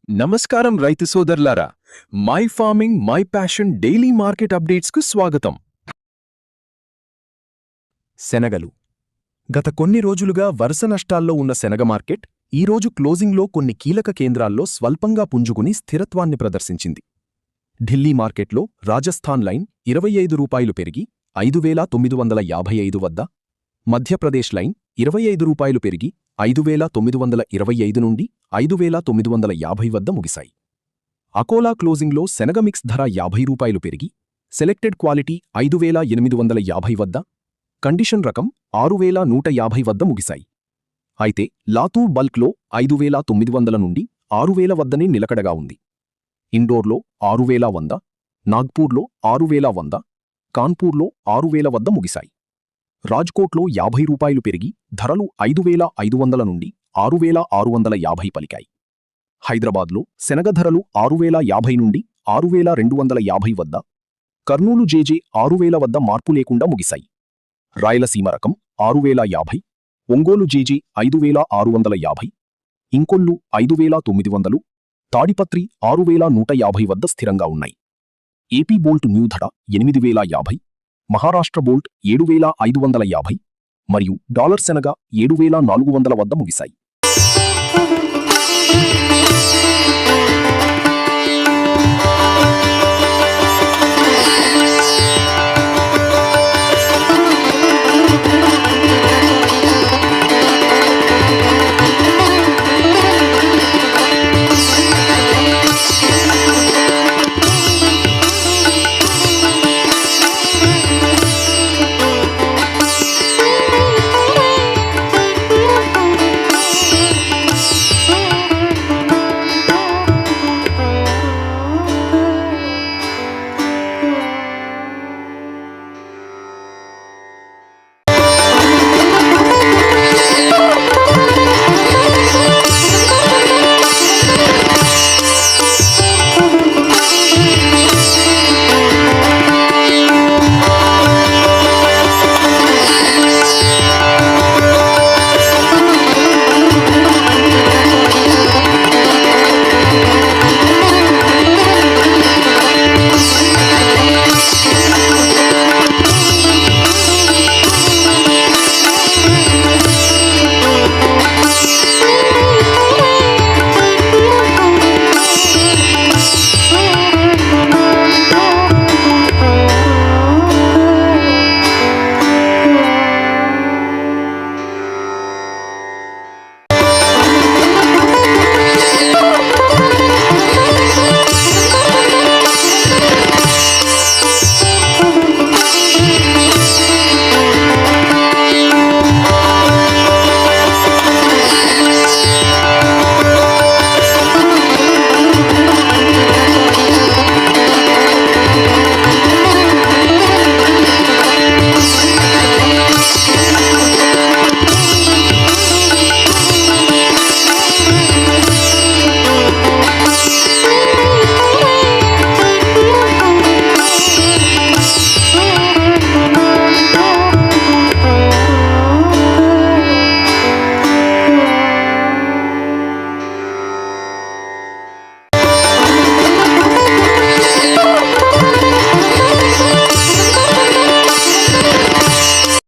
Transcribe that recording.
నమస్కారం రైతు సోదరులారా, my farming my passion daily market అప్డేట్స్కు స్వాగతం. శనగలు గత కొన్ని రోజులుగా వరుస నష్టాల్లో ఉన్న శనగ మార్కెట్ ఈరోజు క్లోజింగ్లో కొన్ని కీలక కేంద్రాల్లో స్వల్పంగా పుంజుకుని స్థిరత్వాన్ని ప్రదర్శించింది. ఢిల్లీ మార్కెట్లో రాజస్థాన్ లైన్ 25 రూపాయలు పెరిగి 5,955 వద్ద, మధ్యప్రదేశ్ లైన్ 25 రూపాయలు పెరిగి 5,925 నుండి 5,950 వద్ద ముగిశాయి. అకోలా క్లోజింగ్లో శనగ మిక్స్ ధర 50 రూపాయలు పెరిగి సెలెక్టెడ్ క్వాలిటీ 5,850 వద్ద, కండిషన్ రకం 6,150 వద్ద ముగిశాయి. అయితే లాతూర్ బల్క్లో 5,900 నుండి 6,000 వద్దనే నిలకడగా ఉంది. ఇండోర్లో 6,100, నాగ్పూర్లో 6,100, కాన్పూర్లో 6,000 వద్ద ముగిశాయి. రాజ్కోట్లో 50 రూపాయలు పెరిగి ధరలు 5,500 నుండి 6,650 పలికాయి. హైదరాబాద్లో శనగ ధరలు 6,050 నుండి 6,250 వద్ద, కర్నూలు జేజే 6,000 వద్ద మార్పు లేకుండా ముగిశాయి. రాయలసీమ రకం 6,050, ఒంగోలు జేజే 5,650, ఇంకొల్లు 5,900, తాడిపత్రి 6,150 వద్ద స్థిరంగా ఉన్నాయి. ఏపీ బోల్ట్ న్యూ ధర 8,050, మహారాష్ట్ర బోల్ట్ 7,550 మరియు డాలర్ శనగ 7,400 వద్ద ముగిశాయి.